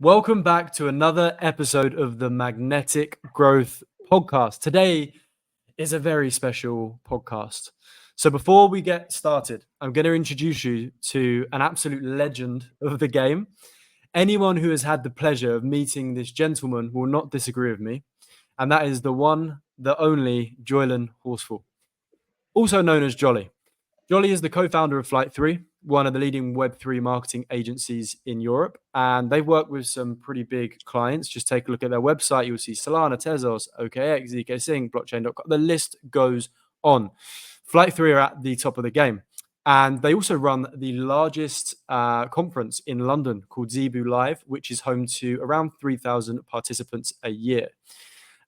Welcome back to another episode of the Magnetic Growth Podcast. Today is a very special podcast. So, before we get started, I'm going to introduce you to an absolute legend of the game. Anyone who has had the pleasure of meeting this gentleman will not disagree with me, and that is the one, the only Jolyon Horsfall, also known as Jolly. Jolly is the co-founder of Flight3, one of the leading Web3 marketing agencies in Europe. And they've worked with some pretty big clients. Just take a look at their website. You'll see Solana, Tezos, OKX, ZK blockchain.com. The list goes on. Flight3 are at the top of the game. And they also run the largest conference in London called Zebu Live, which is home to around 3,000 participants a year.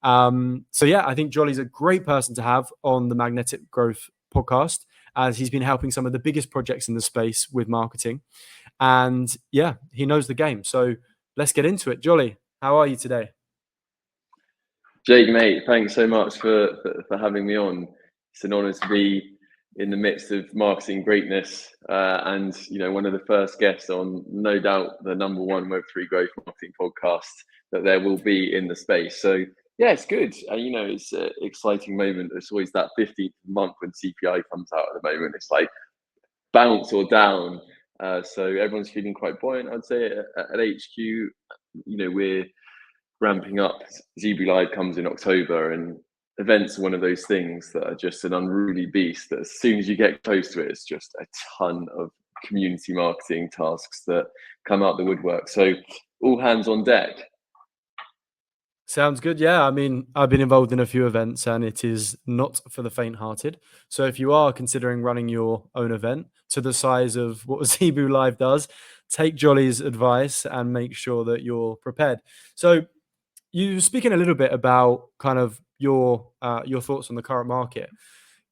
I think Jolly's a great person to have on the Magnetic Growth Podcast, as he's been helping some of the biggest projects in the space with marketing. And yeah, he knows the game. So let's get into it. Jolly, how are you today? Jake, mate, thanks so much for having me on. It's an honor to be in the midst of marketing greatness and, one of the first guests on, no doubt, the number one Web3 growth marketing podcast that there will be in the space. So yeah, it's good. It's an exciting moment. It's always that 15th month when CPI comes out at the moment. It's like bounce or down. So everyone's feeling quite buoyant, I'd say, at HQ. We're ramping up. Zebu Live comes in October, and events are one of those things that are just an unruly beast that as soon as you get close to it, it's just a ton of community marketing tasks that come out the woodwork. So all hands on deck. Sounds good. Yeah, I mean, I've been involved in a few events and it is not for the faint-hearted. So if you are considering running your own event to the size of what Zebu Live does, take Jolly's advice and make sure that you're prepared. So you were speaking a little bit about kind of your thoughts on the current market.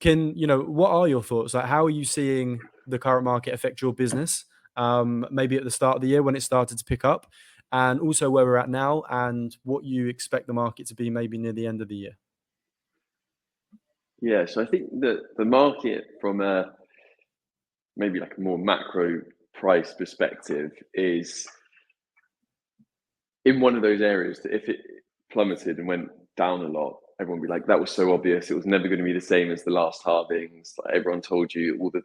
What are your thoughts? Like, how are you seeing the current market affect your business? Maybe at the start of the year when it started to pick up, and also where we're at now and what you expect the market to be maybe near the end of the year. Yeah, so I think that the market from maybe like a more macro price perspective is in one of those areas that if it plummeted and went down a lot, everyone would be like, that was so obvious. It was never going to be the same as the last halvings. Like, everyone told you all the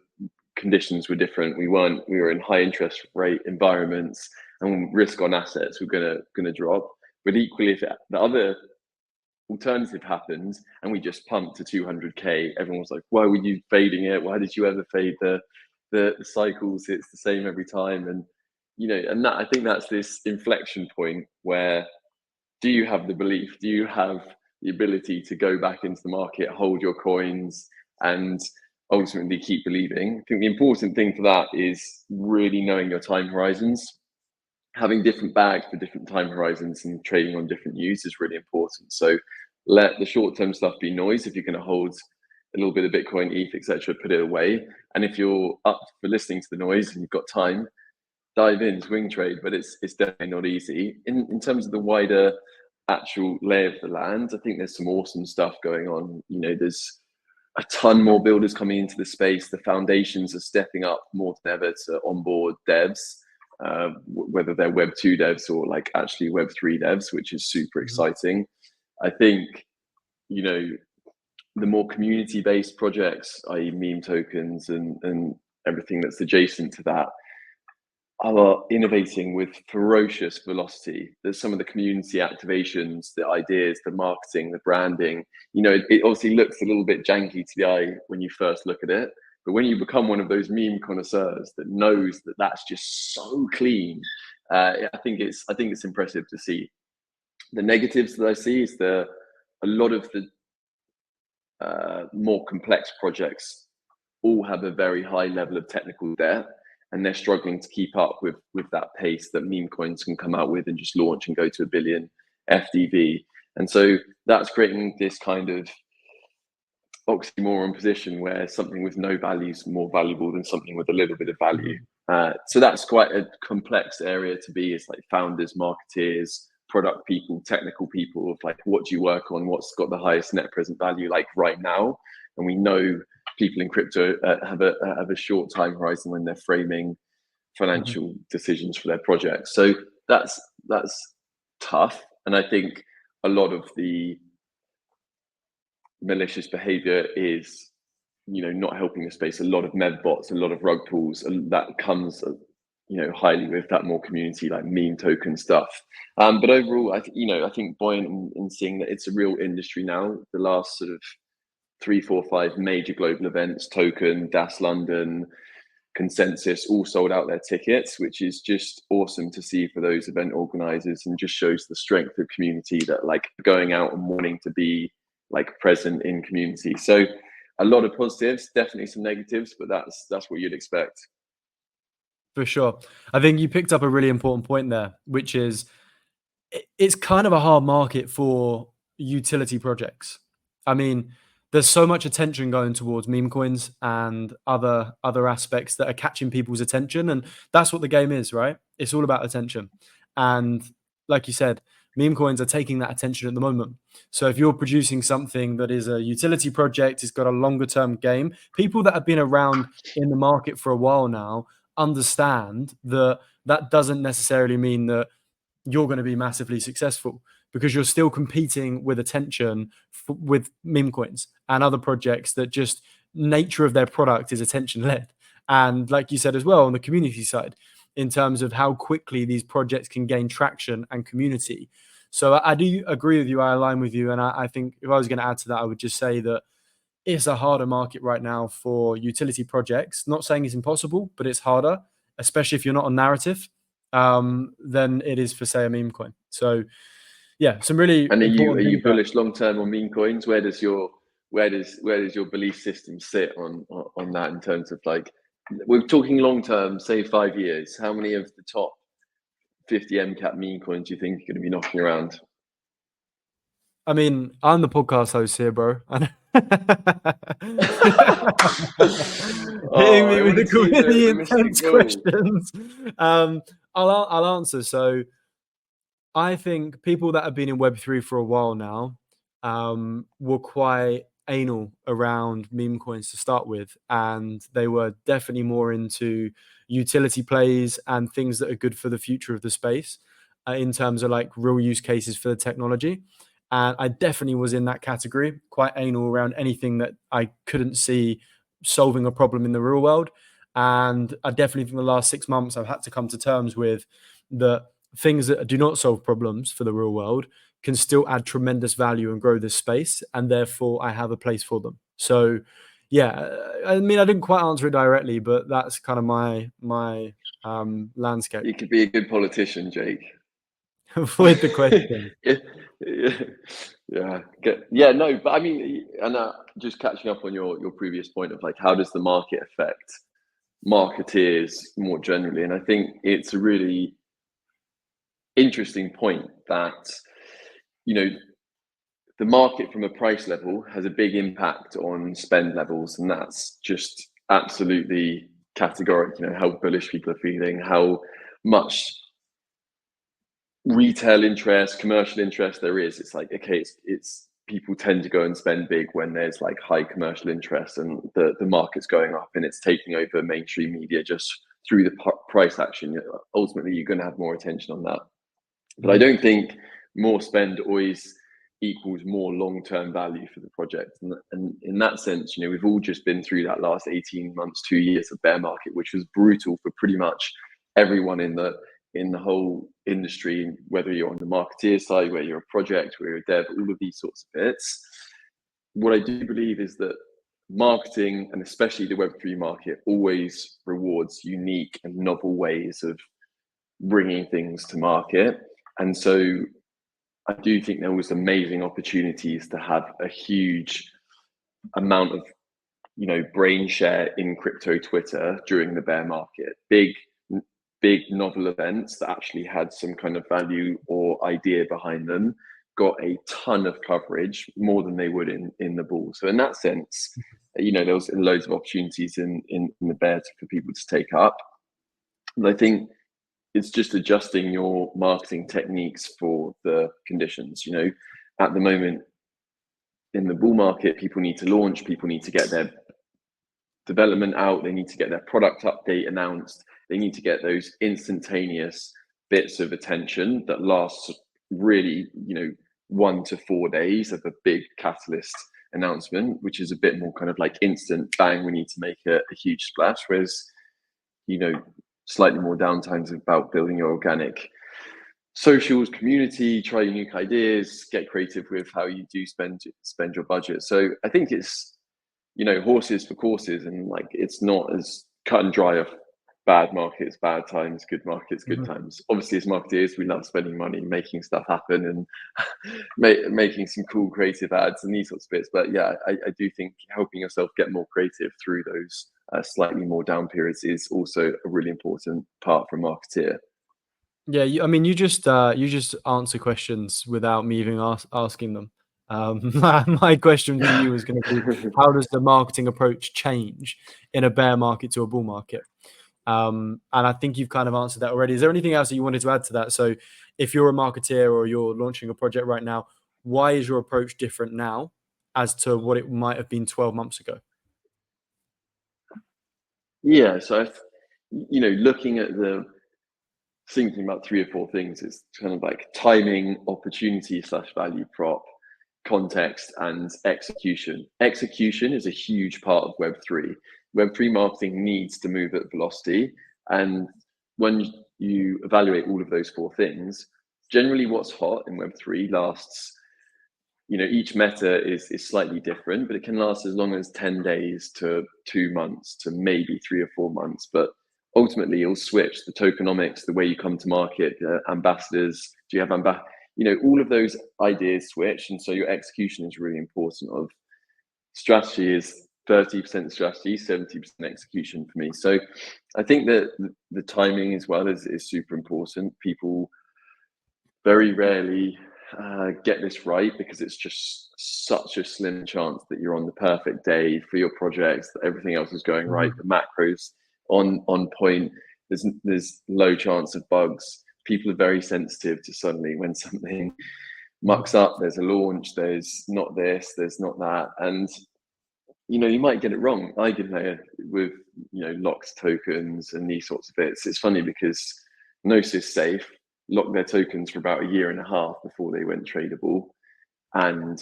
conditions were different. We were in high interest rate environments, and risk on assets were gonna drop. But equally, if the other alternative happens and we just pumped to 200k, everyone was like, why were you fading it? Why did you ever fade the cycles? It's the same every time. And and that, I think that's this inflection point where, do you have the belief? Do you have the ability to go back into the market, hold your coins, and ultimately keep believing? I think the important thing for that is really knowing your time horizons. Having different bags for different time horizons and trading on different news is really important. So let the short-term stuff be noise. If you're going to hold a little bit of Bitcoin, ETH, etc., put it away. And if you're up for listening to the noise and you've got time, dive in, swing trade. But it's definitely not easy. In terms of the wider actual lay of the land, I think there's some awesome stuff going on. There's a ton more builders coming into the space. The foundations are stepping up more than ever to onboard devs, whether they're Web 2 devs or like actually Web 3 devs, which is super exciting. I think, the more community-based projects, i.e. meme tokens and everything that's adjacent to that, are innovating with ferocious velocity. There's some of the community activations, the ideas, the marketing, the branding. It obviously looks a little bit janky to the eye when you first look at it, but when you become one of those meme connoisseurs that knows that that's just so clean, I think it's impressive to see. The negatives that I see is a lot of the more complex projects all have a very high level of technical debt, and they're struggling to keep up with that pace that meme coins can come out with and just launch and go to 1 billion FDV. And so that's creating this kind of oxymoron position where something with no value is more valuable than something with a little bit of value. So that's quite a complex area to be. It's like founders, marketeers, product people, technical people, of like, what do you work on? What's got the highest net present value like right now? And we know people in crypto have a short time horizon when they're framing financial decisions for their projects. So that's that's tough. And I think a lot of the malicious behavior is, not helping the space. A lot of med bots, a lot of rug pulls, that comes, highly with that more community, like meme token stuff. But overall, I think buoyant in seeing that it's a real industry now. The last sort of 3, 4, 5 major global events, Token, Das London, Consensus, all sold out their tickets, which is just awesome to see for those event organizers, and just shows the strength of community that like going out and wanting to be like present in community. So a lot of positives, definitely some negatives, but that's what you'd expect. For sure. I think you picked up a really important point there, which is it's kind of a hard market for utility projects. I mean, there's so much attention going towards meme coins and other aspects that are catching people's attention, and that's what the game is, right? It's all about attention. And like you said, meme coins are taking that attention at the moment. So if you're producing something that is a utility project, it's got a longer term game, people that have been around in the market for a while now understand that that doesn't necessarily mean that you're going to be massively successful, because you're still competing with attention with meme coins and other projects that just nature of their product is attention led. And like you said as well, on the community side, in terms of how quickly these projects can gain traction and community. So I do agree with you. I align with you. And I think if I was going to add to that, I would just say that it's a harder market right now for utility projects. Not saying it's impossible, but it's harder, especially if you're not on narrative, than it is for, say, a meme coin. So yeah, some really And are important you things there. bullish long term on meme coins? Where does your belief system sit on that, in terms of like, we're talking long term, say 5 years? How many of the top 50 MCAP meme coins do you think are going to be knocking around? I mean, I'm the podcast host here, bro. Hitting me I with want to see the the mystic intense ball. questions. I'll answer. So I think people that have been in Web3 for a while now were quite anal around meme coins to start with. And they were definitely more into utility plays and things that are good for the future of the space, in terms of like real use cases for the technology. And I definitely was in that category, quite anal around anything that I couldn't see solving a problem in the real world. And I definitely think the last 6 months I've had to come to terms with that things that do not solve problems for the real world can still add tremendous value and grow this space, and therefore I have a place for them. So yeah, I mean, I didn't quite answer it directly, but that's kind of my landscape. You could be a good politician, Jake. Avoid the question. Yeah, no, but I mean, and just catching up on your previous point of like, how does the market affect marketeers more generally? And I think it's a really interesting point that, the market from a price level has a big impact on spend levels, and that's just absolutely categoric. How bullish people are feeling, how much retail interest, commercial interest there is. It's like, okay, it's people tend to go and spend big when there's like high commercial interest and the market's going up and it's taking over mainstream media just through the price action. Ultimately, you're going to have more attention on that. But I don't think more spend always equals more long-term value for the project. And in that sense, we've all just been through that last 18 months, 2 years of bear market, which was brutal for pretty much everyone in the whole industry, whether you're on the marketeer side, whether you're a project, whether you're a dev, all of these sorts of bits. What I do believe is that marketing, and especially the Web3 market, always rewards unique and novel ways of bringing things to market. And so I do think there was amazing opportunities to have a huge amount of, brain share in crypto Twitter during the bear market. Big novel events that actually had some kind of value or idea behind them got a ton of coverage, more than they would in the bull. So in that sense, there was loads of opportunities in the bear for people to take up. And I think it's just adjusting your marketing techniques for the conditions. At the moment in the bull market, people need to launch, people need to get their development out, they need to get their product update announced, they need to get those instantaneous bits of attention that lasts really, 1 to 4 days of a big catalyst announcement, which is a bit more kind of like instant bang, we need to make a huge splash. Whereas, slightly more downtimes about building your organic socials, community, try unique ideas, get creative with how you do spend your budget. So I think it's, horses for courses, and like it's not as cut and dry of bad markets, bad times, good markets, good Mhm. times. Obviously, as marketeers, we love spending money, making stuff happen, and making some cool creative ads and these sorts of bits. But yeah, I do think helping yourself get more creative through those slightly more down periods is also a really important part for a marketeer. Yeah, I mean, you just answer questions without me even asking them. My question for you was going to be, how does the marketing approach change in a bear market to a bull market? And I think you've kind of answered that already. Is there anything else that you wanted to add to that? So, if you're a marketeer or you're launching a project right now, why is your approach different now as to what it might have been 12 months ago? Yeah, so looking at thinking about 3 or 4 things, it's kind of like timing, opportunity / value prop, context, and execution. Execution is a huge part of Web3. Web3 marketing needs to move at velocity. And when you evaluate all of those 4 things, generally what's hot in Web3 lasts, each meta is slightly different, but it can last as long as 10 days to 2 months to maybe 3 or 4 months. But ultimately, it'll switch the tokenomics, the way you come to market, ambassadors. Do you have all of those ideas switch. And so your execution is really important. Of strategy is 30% strategy, 70% execution for me. So I think that the timing as well is super important. People very rarely get this right, because it's just such a slim chance that you're on the perfect day for your projects, that everything else is going right, Mhm. the macros on point. There's low chance of bugs. People are very sensitive to suddenly when something mucks up. There's a launch. There's not this. There's not that, and you might get it wrong. I did know with locked tokens and these sorts of bits. It's funny because Gnosis Safe locked their tokens for about a year and a half before they went tradable. And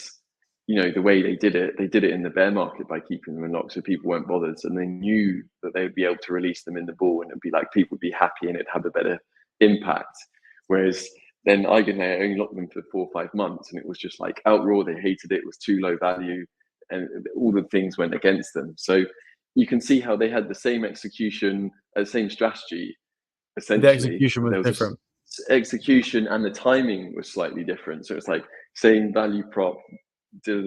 the way they did it in the bear market by keeping them unlocked, so people weren't bothered, and they knew that they would be able to release them in the bull, and it'd be like people would be happy and it'd have a better impact. Whereas then Eigenlayer only locked them for 4 or 5 months, and it was just like outroar. They hated it. It was too low value, and all the things went against them. So you can see how they had the same execution, same strategy, The essentially. execution was There was different. a execution, and the timing was slightly different. So it's like same value prop. So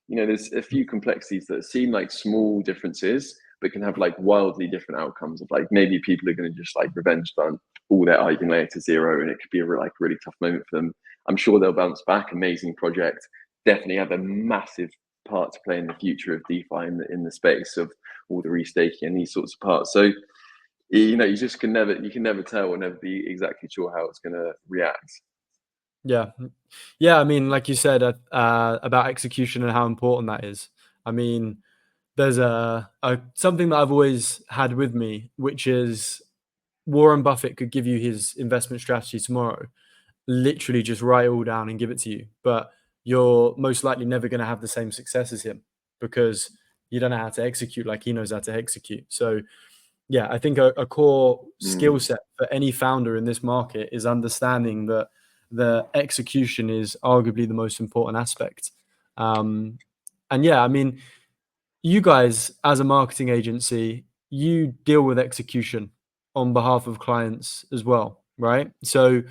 there's a few complexities that seem like small differences, but can have like wildly different outcomes. Of like maybe people are going to just like revenge dump all their eigenlayer to zero, and it could be a really tough moment for them. I'm sure they'll bounce back. Amazing project. Definitely have a massive part to play in the future of DeFi in the space of all the restaking and these sorts of parts. So you just can never tell, or never be exactly sure how it's going to react. Yeah. Yeah, I mean, like you said, about execution and how important that is. I mean, there's a something that I've always had with me, which is Warren Buffett could give you his investment strategy tomorrow, literally just write it all down and give it to you. But you're most likely never going to have the same success as him, because you don't know how to execute like he knows how to execute. So yeah, I think a core skill Mm. set for any founder in this market is understanding that the execution is arguably the most important aspect. Um, and yeah, I mean, you guys as a marketing agency, you deal with execution on behalf of clients as well, right? So,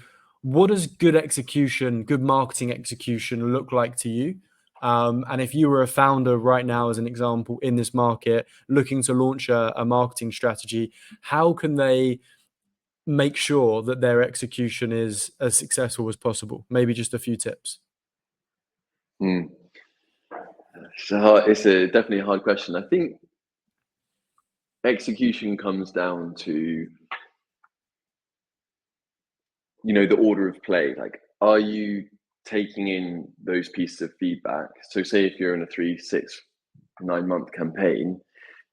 what does good execution, good marketing execution look like to you? And if you were a founder right now, as an example, in this market, looking to launch a marketing strategy, how can they make sure that their execution is as successful as possible? Maybe just a few tips. Mm. It's definitely a hard question. I think execution comes down to the order of play. Like, are you taking in those pieces of feedback? So say if you're in a 3, 6, 9 month campaign,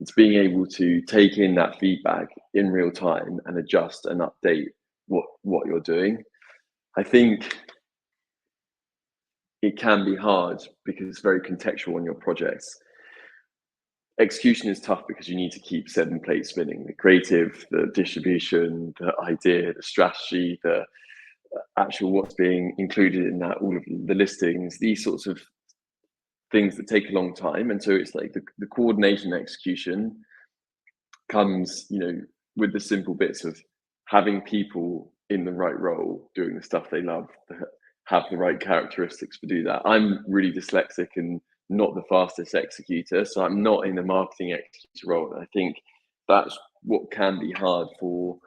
it's being able to take in that feedback in real time and adjust and update what you're doing. I think it can be hard because it's very contextual on your projects. Execution is tough because you need to keep 7 plates spinning: the creative, the distribution, the idea, the strategy, the actual what's being included in that, all of the listings, these sorts of things that take a long time. And so it's like the coordination and execution comes, with the simple bits of having people in the right role doing the stuff they love, have the right characteristics to do that. I'm really dyslexic and not the fastest executor, so I'm not in a marketing executor role. I think that's what can be hard for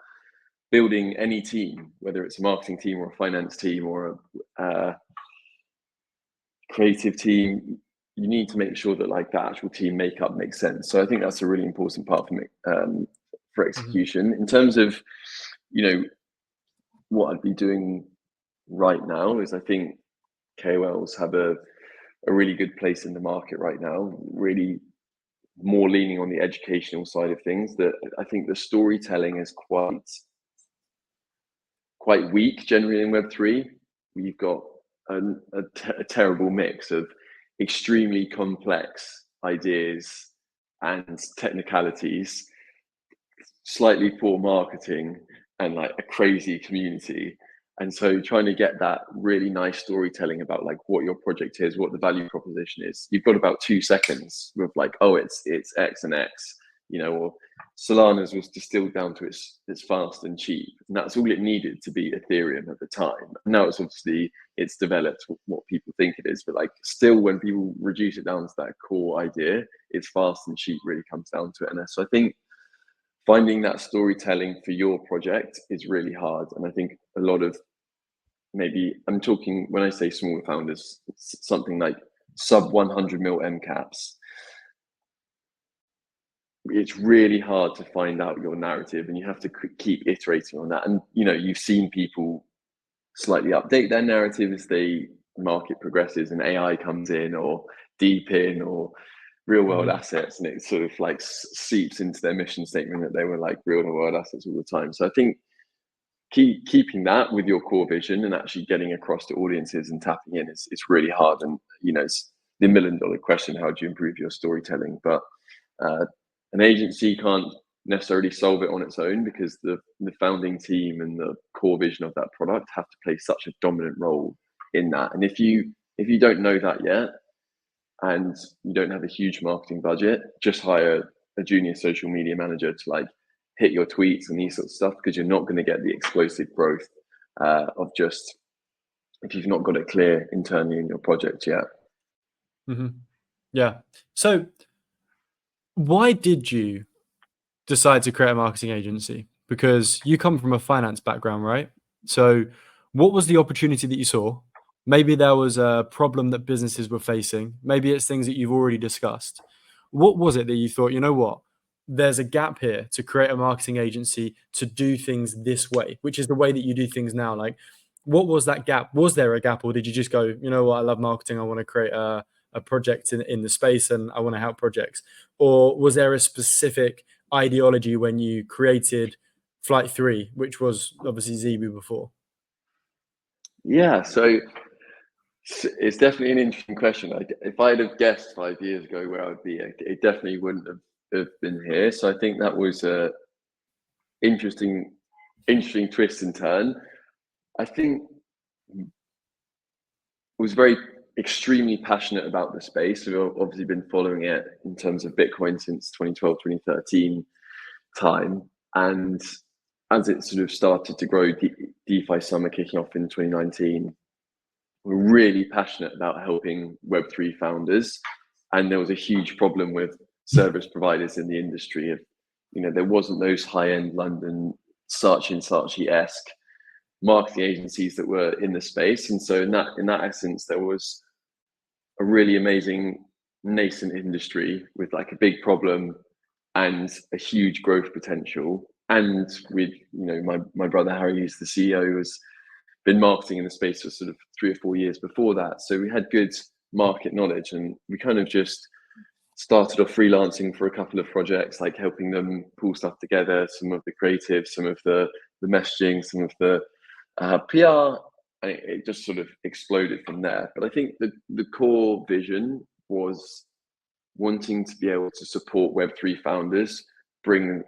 building any team, whether it's a marketing team or a finance team or a creative team. You need to make sure that like the actual team makeup makes sense. So I think that's a really important part for me, for execution. In terms of, what I'd be doing right now is I think KOLs have a really good place in the market right now, really more leaning on the educational side of things. That I think the storytelling is quite weak generally in Web3. We've got a terrible mix of extremely complex ideas and technicalities, slightly poor marketing, and like a crazy community. And so trying to get that really nice storytelling about like what your project is, what the value proposition is. You've got about 2 seconds with like, oh, it's X and X, or Solana's was distilled down to it's fast and cheap. And that's all it needed to be Ethereum at the time. Now it's developed what people think it is, but like still when people reduce it down to that core idea, it's fast and cheap really comes down to it. And so I think finding that storytelling for your project is really hard. And I think a lot of, maybe I'm talking, when I say smaller founders, something like sub 100 mil MCAPs. It's really hard to find out your narrative, and you have to keep iterating on that. And, you've seen people slightly update their narrative as the market progresses and AI comes in, or deep in, or real world assets, and it sort of like seeps into their mission statement that they were like real world assets all the time. So I think keeping that with your core vision and actually getting across to audiences and tapping in is really hard. And it's the $1 million question: how do you improve your storytelling? But an agency can't necessarily solve it on its own, because the founding team and the core vision of that product have to play such a dominant role in that. And if you don't know that yet, and you don't have a huge marketing budget, just hire a junior social media manager to like hit your tweets and these sorts of stuff, because you're not going to get the explosive growth of just if you've not got it clear internally in your project yet. Yeah. So why did you decide to create a marketing agency? Because you come from a finance background, right? So what was the opportunity that you saw? Maybe there was a problem that businesses were facing. Maybe it's things that you've already discussed. What was it that you thought, what? There's a gap here to create a marketing agency to do things this way, which is the way that you do things now. Like, what was that gap? Was there a gap, or did you just go, what, I love marketing, I want to create a project in the space and I want to help projects? Or was there a specific ideology when you created Flight3, which was obviously Zebu before? Yeah, so it's definitely an interesting question. If I'd have guessed 5 years ago where I would be, it definitely wouldn't have been here. So I think that was a interesting twist and turn. I think was extremely passionate about the space. We've obviously been following it in terms of Bitcoin since 2012, 2013 time. And as it sort of started to grow, DeFi Summer kicking off in 2019, we're really passionate about helping Web3 founders. And there was a huge problem with service providers in the industry. Of, there wasn't those high-end London Saatchi-esque marketing agencies that were in the space. And so in that essence, there was a really amazing nascent industry with like a big problem and a huge growth potential. And with, my brother Harry, who's the CEO, has been marketing in the space for sort of 3 or 4 years before that. So we had good market knowledge, and we kind of just started off freelancing for a couple of projects, like helping them pull stuff together, some of the creative, some of the the messaging, some of the PR, and it just sort of exploded from there. But I think the core vision was wanting to be able to support Web3 founders, bring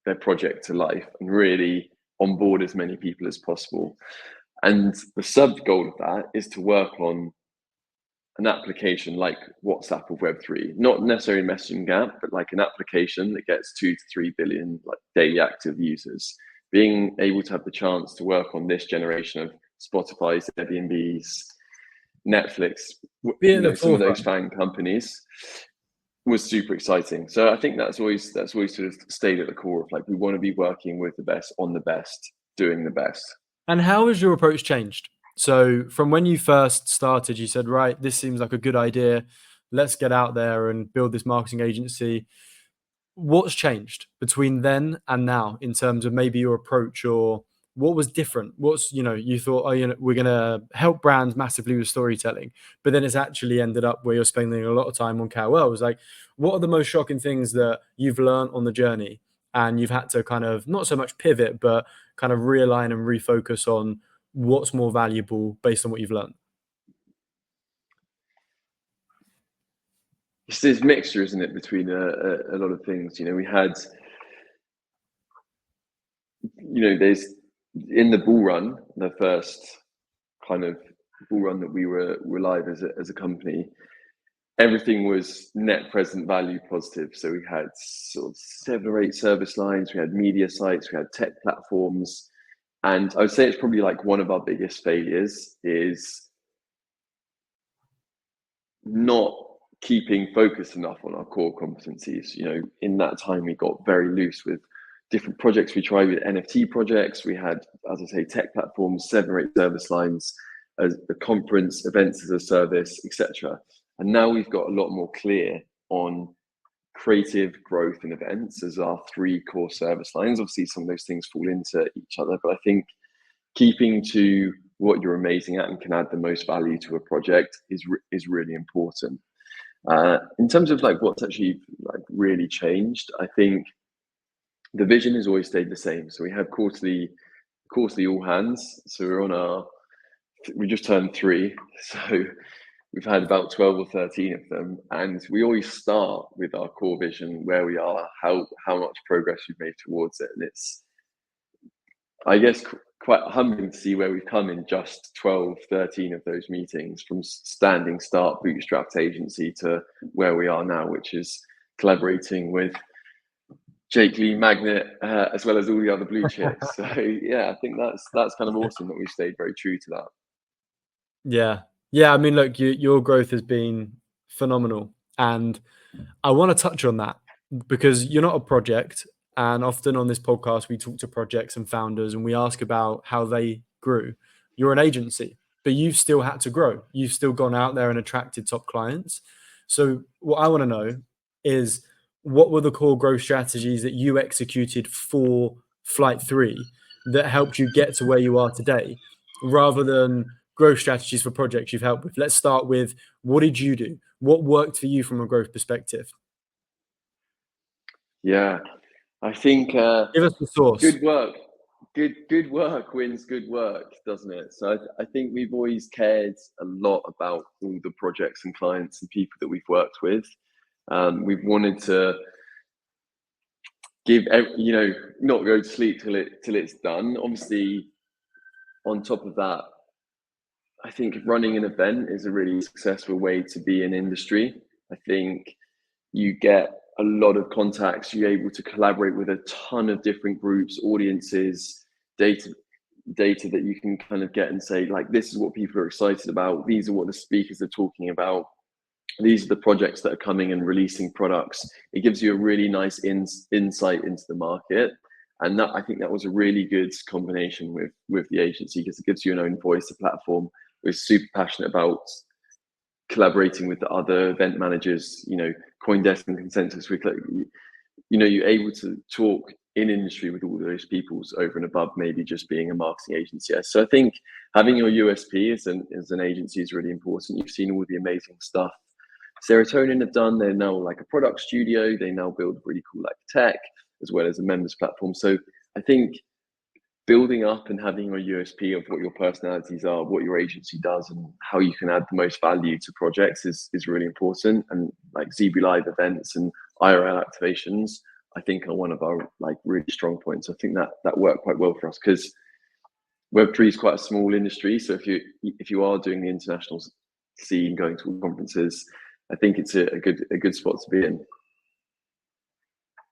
their project to life, and really onboard as many people as possible. And the sub goal of that is to work on an application like WhatsApp of Web3, not necessarily a messaging app, but like an application that gets 2 to 3 billion like daily active users. Being able to have the chance to work on this generation of Spotify's, Airbnb's, Netflix, some of those fan companies was super exciting. So I think that's always sort of stayed at the core of like, we want to be working with the best, on the best, doing the best. And how has your approach changed? So from when you first started, you said, right, this seems like a good idea. Let's get out there and build this marketing agency. What's changed between then and now in terms of maybe your approach, or what was different? What's, you thought, oh, we're going to help brands massively with storytelling, but then it's actually ended up where you're spending a lot of time on KOLs. Like, what are the most shocking things that you've learned on the journey and you've had to kind of not so much pivot, but kind of realign and refocus on what's more valuable based on what you've learned? It's this mixture, isn't it, between a lot of things. We had, there's in the bull run, the first kind of bull run that we were live as a company, everything was net present value positive. So we had sort of 7 or 8 service lines, we had media sites, we had tech platforms. And I would say it's probably like one of our biggest failures is not keeping focused enough on our core competencies. In that time, we got very loose with different projects. We tried with NFT projects. We had, as I say, tech platforms, 7 or 8 service lines, as a conference, events as a service, etc. And now we've got a lot more clear on creative growth and events as our 3 core service lines. Obviously, some of those things fall into each other, but I think keeping to what you're amazing at and can add the most value to a project is really important. In terms of like what's actually like really changed, I think the vision has always stayed the same. So we have quarterly all hands. So we just turned 3. So we've had about 12 or 13 of them. And we always start with our core vision, where we are, how much progress we've made towards it. And it's, I guess, quite humbling to see where we've come in just 12, 13 of those meetings, from standing start bootstrapped agency to where we are now, which is collaborating with Jake Lee, Magnet, as well as all the other blue chips. So yeah, I think that's kind of awesome that we've stayed very true to that. Yeah. I mean, look, your growth has been phenomenal, and I want to touch on that because you're not a project. And often on this podcast, we talk to projects and founders and we ask about how they grew. You're an agency, but you've still had to grow. You've still gone out there and attracted top clients. So what I want to know is, what were the core growth strategies that you executed for Flight3 that helped you get to where you are today, rather than growth strategies for projects you've helped with? Let's start with, what did you do? What worked for you from a growth perspective? Yeah, I think give us the source. Good work. Good work wins good work, doesn't it? So I think we've always cared a lot about all the projects and clients and people that we've worked with. We've wanted to give, not go to sleep till it's done. Obviously, on top of that, I think running an event is a really successful way to be in industry. I think you get a lot of contacts. You're able to collaborate with a ton of different groups, audiences, data that you can kind of get and say, like, this is what people are excited about. These are what the speakers are talking about. These are the projects that are coming and releasing products. It gives you a really nice insight into the market. And that, I think that was a really good combination with the agency, because it gives you an own voice, a platform. We're super passionate about collaborating with the other event managers, CoinDesk and Consensus. You're able to talk in industry with all those peoples over and above maybe just being a marketing agency. So I think having your USP as an agency is really important. You've seen all the amazing stuff Serotonin have done. They're now like a product studio. They now build really cool like tech as well as a members platform. So I think building up and having a USP of what your personalities are, what your agency does, and how you can add the most value to projects is really important. And like ZB Live events and IRL activations, I think are one of our like really strong points. I think that worked quite well for us because Web3 is quite a small industry. So if you are doing the international scene, going to conferences, I think it's a good spot to be in.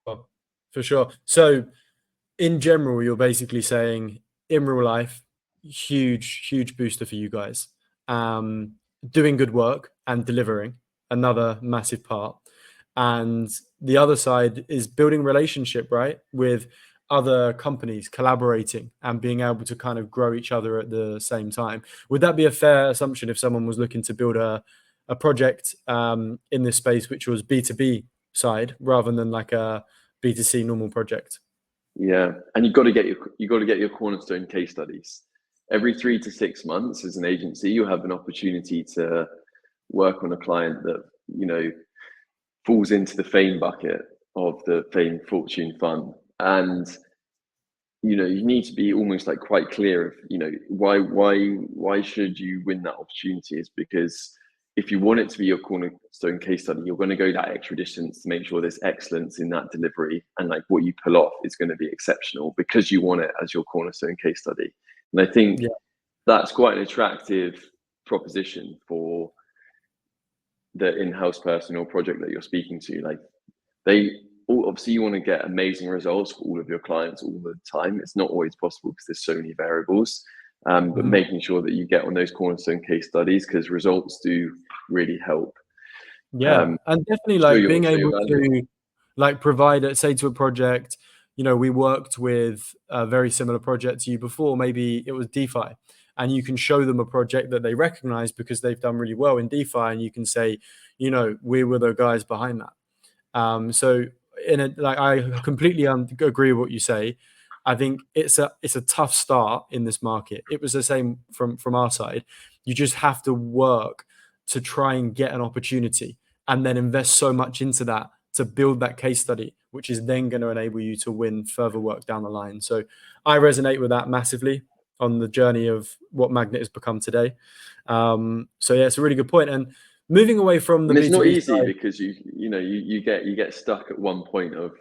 Oh, for sure. So in general, you're basically saying in real life, huge booster for you guys. Doing good work and delivering, another massive part. And the other side is building relationship, right? With other companies, collaborating and being able to kind of grow each other at the same time. Would that be a fair assumption if someone was looking to build a project in this space, which was B2B side rather than like a B2C normal project? Yeah, and you've got to get your cornerstone case studies. Every 3 to 6 months, as an agency, you have an opportunity to work on a client that falls into the fame bucket of the fame fortune fund, and you need to be almost like quite clear of why should you win that opportunity. Is because if you want it to be your cornerstone case study, you're going to go that extra distance to make sure there's excellence in that delivery, and like what you pull off is going to be exceptional because you want it as your cornerstone case study. And I think that's quite an attractive proposition for the in-house person or project that you're speaking to. Like obviously you want to get amazing results for all of your clients all the time. It's not always possible because there's so many variables. But making sure that you get on those cornerstone case studies, because results do really help. And definitely like being able to like provide, say to a project, we worked with a very similar project to you before, maybe it was DeFi, and you can show them a project that they recognize because they've done really well in DeFi, and you can say, we were the guys behind that. So I completely agree with what you say. I think it's a tough start in this market. It was the same from our side. You just have to work to try and get an opportunity and then invest so much into that to build that case study, which is then going to enable you to win further work down the line. So I resonate with that massively on the journey of what Magnet has become today. So yeah, it's a really good point. And moving away from the and it's B2B not easy side, because you get stuck at one point of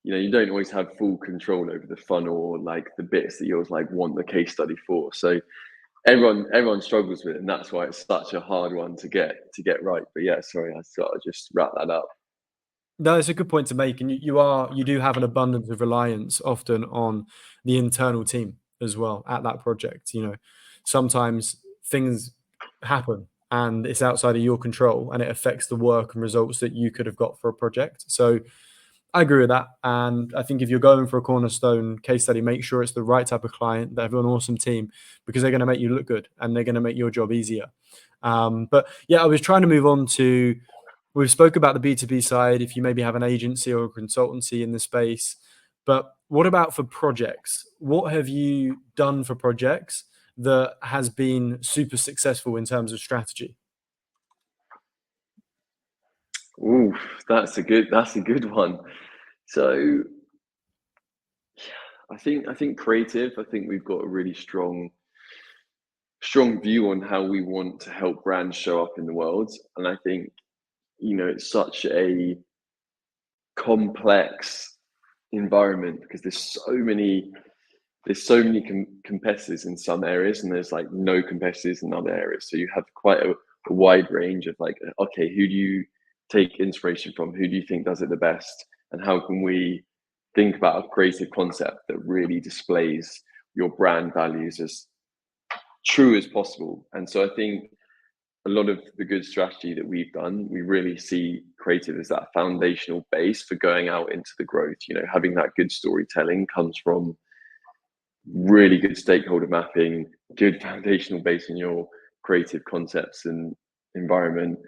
you don't always have full control over the funnel or like the bits that you like want the case study for. So everyone struggles with it, and that's why it's such a hard one to get right. But yeah, sorry, I sort of just wrap that up. no, it's a good point to make, and you do have an abundance of reliance often on the internal team as well at that project. Sometimes things happen and it's outside of your control, and it affects the work and results that you could have got for a project. So I agree with that, and I think if you're going for a cornerstone case study, make sure it's the right type of client, that have an awesome team, because they're going to make you look good and they're going to make your job easier. But yeah, I was trying to move on to. We've spoke about the B2B side, if you maybe have an agency or a consultancy in the space, but what about for projects? What have you done for projects that has been super successful in terms of strategy? Ooh, that's a good one. So I think creative. I think we've got a really strong view on how we want to help brands show up in the world, and I think it's such a complex environment because there's so many competitors in some areas, and there's like no competitors in other areas. So you have quite a wide range of like, okay, who do you take inspiration from? Who do you think does it the best? And how can we think about a creative concept that really displays your brand values as true as possible? And so I think a lot of the good strategy that we've done, we really see creative as that foundational base for going out into the growth. Having that good storytelling comes from really good stakeholder mapping, good foundational base in your creative concepts and environment,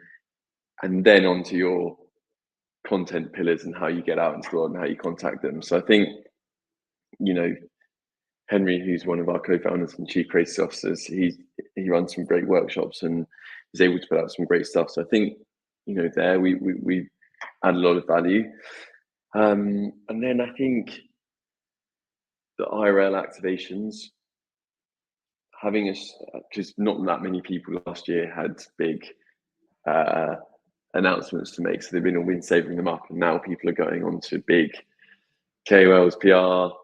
and then onto your content pillars and how you get out into the world and how you contact them. So I think, Henry, who's one of our co-founders and chief creative officers, he runs some great workshops and is able to put out some great stuff. So I think, there we add a lot of value. And then I think the IRL activations, having us, because not that many people last year had big announcements to make, so they've been saving them up, and now people are going on to big KOLs, PR,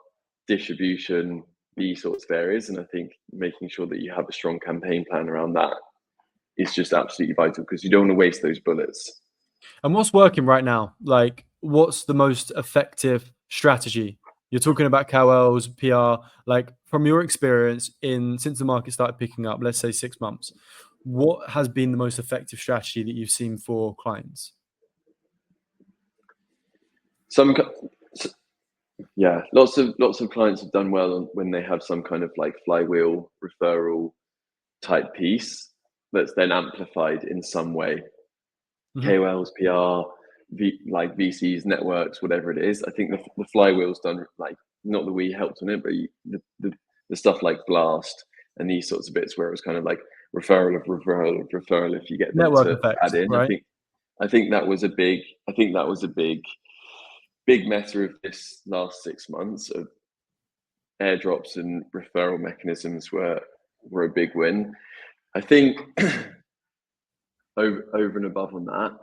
distribution, these sorts of areas. And I think making sure that you have a strong campaign plan around that is just absolutely vital, because you don't want to waste those bullets. And what's working right now? Like, what's the most effective strategy? You're talking about KOLs, PR, like from your experience since the market started picking up, let's say 6 months, what has been the most effective strategy that you've seen for clients? Lots of clients have done well when they have some kind of like flywheel referral type piece that's then amplified in some way. KOLs, PR, like VCs, networks, whatever it is. I think the flywheel's done, like, not that we helped on it, but the stuff like Blast and these sorts of bits where it was kind of like referral of referral of referral if you get them Network to effect, add in. right? I think that was a big meta of this last 6 months of airdrops, and referral mechanisms were a big win. I think over and above on that,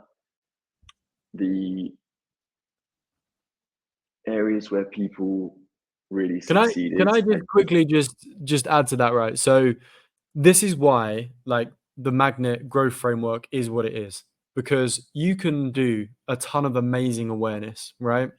the areas where people really succeeded. Can I just quickly just add to that, right? So this is why, like, the magnet growth framework is what it is, because you can do a ton of amazing awareness, right?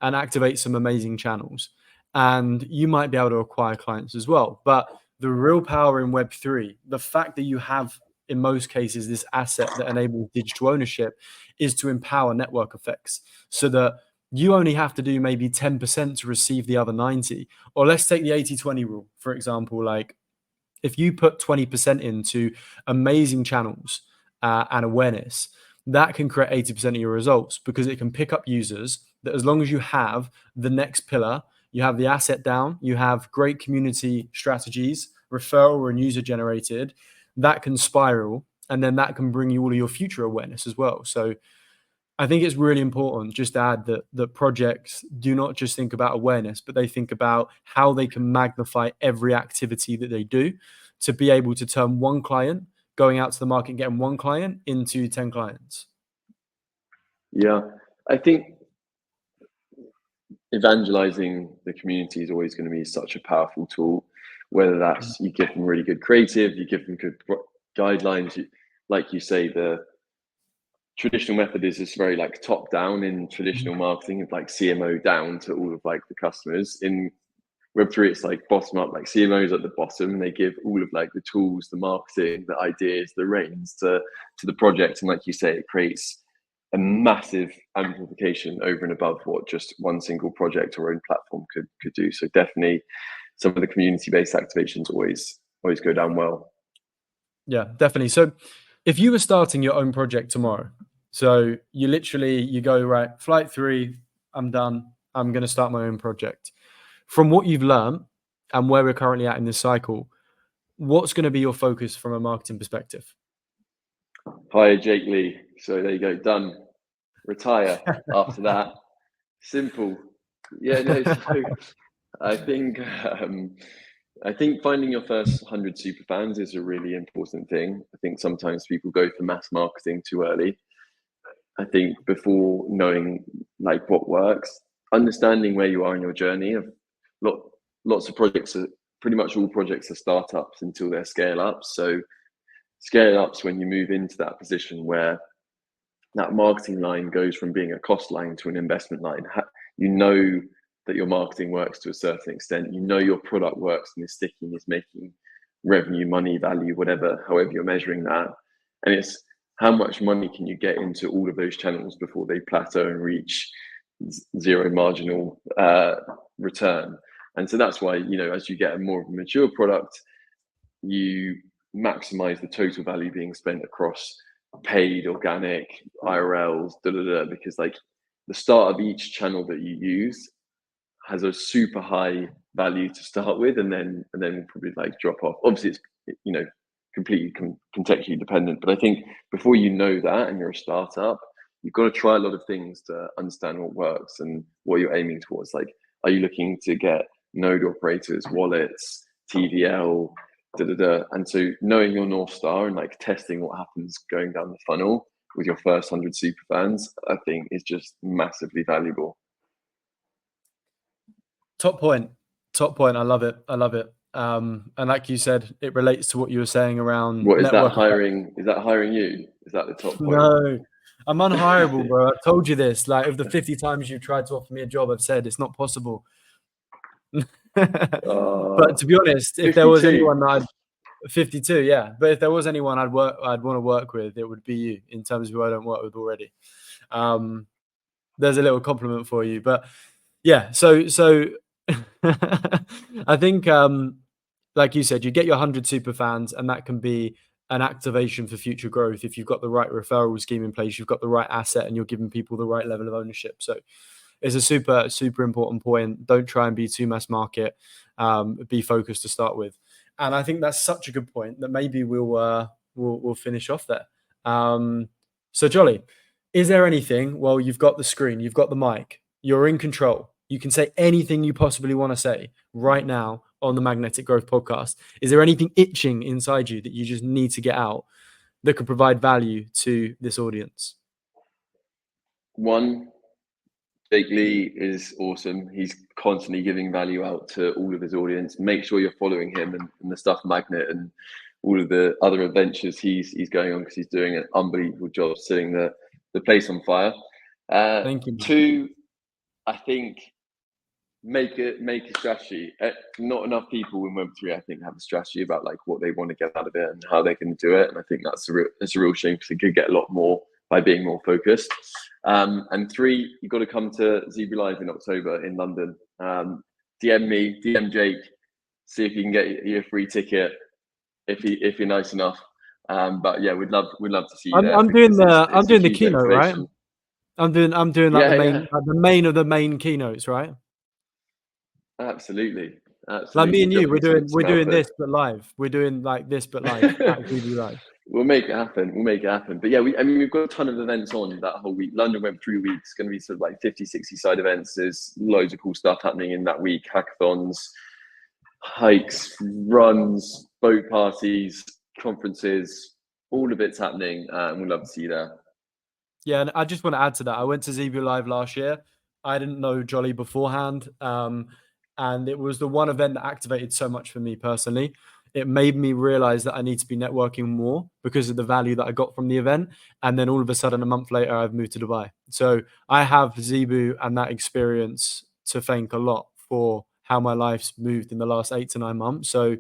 And activate some amazing channels. And you might be able to acquire clients as well. But the real power in Web3, the fact that you have, in most cases, this asset that enables digital ownership, is to empower network effects, so that you only have to do maybe 10% to receive the other 90. Or let's take the 80-20 rule, for example. Like, if you put 20% into amazing channels and awareness, that can create 80% of your results, because it can pick up users that, as long as you have the next pillar, you have the asset down, you have great community strategies, referral and user generated, that can spiral, and then that can bring you all of your future awareness as well. So I think it's really important just to add that projects do not just think about awareness, but they think about how they can magnify every activity that they do to be able to turn one client going out to the market and getting one client into 10 clients. Yeah, I think evangelizing the community is always going to be such a powerful tool, whether that's you give them really good creative, you give them good guidelines. Like you say, the traditional method is just very like top down in traditional marketing, like CMO down to all of like the customers. In Web3, it's like bottom up, like CMOs at the bottom, and they give all of like the tools, the marketing, the ideas, the reins to the project. And like you say, it creates a massive amplification over and above what just one single project or own platform could do. So definitely some of the community-based activations always go down well. Yeah, definitely. So if you were starting your own project tomorrow, so you go, right, Flight3, I'm done, I'm going to start my own project. From what you've learned and where we're currently at in this cycle, what's going to be your focus from a marketing perspective? Hire Jake Lee. So there you go, done. Retire after that. Simple. Yeah, no. So I think finding your first 100 super fans is a really important thing. I think sometimes people go for mass marketing too early. I think before knowing like what works, understanding where you are in your journey of lots of projects are pretty much all projects are startups until they're scale ups. So scale ups when you move into that position where that marketing line goes from being a cost line to an investment line. You know that your marketing works to a certain extent. You know your product works and is sticking, is making revenue, money, value, whatever, however you're measuring that. And it's how much money can you get into all of those channels before they plateau and reach zero marginal return. And so that's why, as you get a more of a mature product, you maximize the total value being spent across paid, organic, IRLs, because like the start of each channel that you use has a super high value to start with, and then probably like drop off. Obviously, it's completely contextually dependent, but I think before you know that and you're a startup, you've got to try a lot of things to understand what works and what you're aiming towards. Like, are you looking to get node operators, wallets, TVL, And so knowing your North Star and like testing what happens going down the funnel with your first 100 super fans, I think is just massively valuable. Top point. I love it. And like you said, it relates to what you were saying around What is that network effect. hiring? Is that hiring you? Is that the top point? No, I'm unhireable, bro. I've told you this. Like, of the 50 times you've tried to offer me a job, I've said it's not possible. But to be honest, if there was 52. anyone that I'd 52, yeah. But if there was anyone I'd want to work with, it would be you in terms of who I don't work with already. There's a little compliment for you. But yeah, so I think like you said, you get your 100 super fans, and that can be an activation for future growth if you've got the right referral scheme in place, you've got the right asset, and you're giving people the right level of ownership. So it's a super important point. Don't try and be too mass market. Be focused to start with, and I think that's such a good point that maybe we'll finish off there. So Jolly, is there anything? Well, you've got the screen, you've got the mic, you're in control. You can say anything you possibly want to say right now on the Magnetic Growth Podcast. Is there anything itching inside you that you just need to get out that could provide value to this audience? One, Jake Lee is awesome. He's constantly giving value out to all of his audience. Make sure you're following him and the Stuff Magnet and all of the other adventures he's going on, because he's doing an unbelievable job setting the place on fire. Thank you. Two, I think make a strategy. Not enough people in Web3, I think, have a strategy about like what they want to get out of it and how they can do it. And I think that's a real shame, because it could get a lot more by being more focused. And three, you've got to come to Zebra Live in October in London. DM me, DM Jake, see if you can get you a free ticket if you're nice enough. But yeah, we'd love to see you there. I'm doing the keynote, right? I'm doing like the main of the main keynotes, right? Absolutely. Like me and you, we're doing this but live. We're doing like this but live at Zebra Live. We'll make it happen. But yeah, we've got a ton of events on that whole week. London Web3 week is going to be sort of like 50, 60 side events. There's loads of cool stuff happening in that week. Hackathons, hikes, runs, boat parties, conferences, all of it's happening. And we'd love to see you there. Yeah, and I just want to add to that. I went to Zebra Live last year. I didn't know Jolly beforehand. And it was the one event that activated so much for me personally. It made me realize that I need to be networking more because of the value that I got from the event. And then all of a sudden, a month later, I've moved to Dubai. So I have Zebu and that experience to thank a lot for how my life's moved in the last 8 to 9 months. So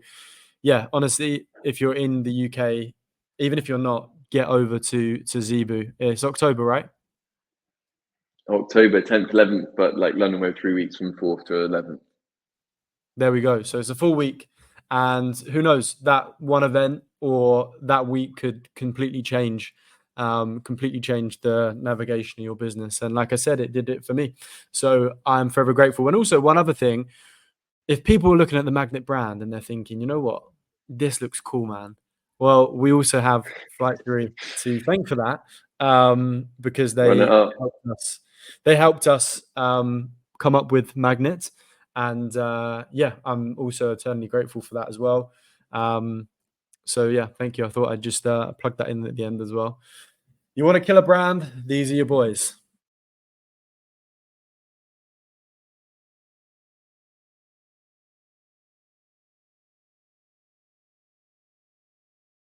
yeah, honestly, if you're in the UK, even if you're not, get over to Zebu. It's October, right? October 10th, 11th, but like London Web 3 weeks from 4th to 11th. There we go. So it's a full week. And who knows, that one event or that week could completely change the navigation of your business. And like I said, it did it for me. So I'm forever grateful. And also one other thing, if people are looking at the Magnet brand and they're thinking, you know what, this looks cool, man. Well, we also have Flight3 to thank for that, because they helped us come up with Magnet. And yeah, I'm also eternally grateful for that as well. So yeah, thank you. I thought I'd just plug that in at the end as well. You want to kill a brand? These are your boys.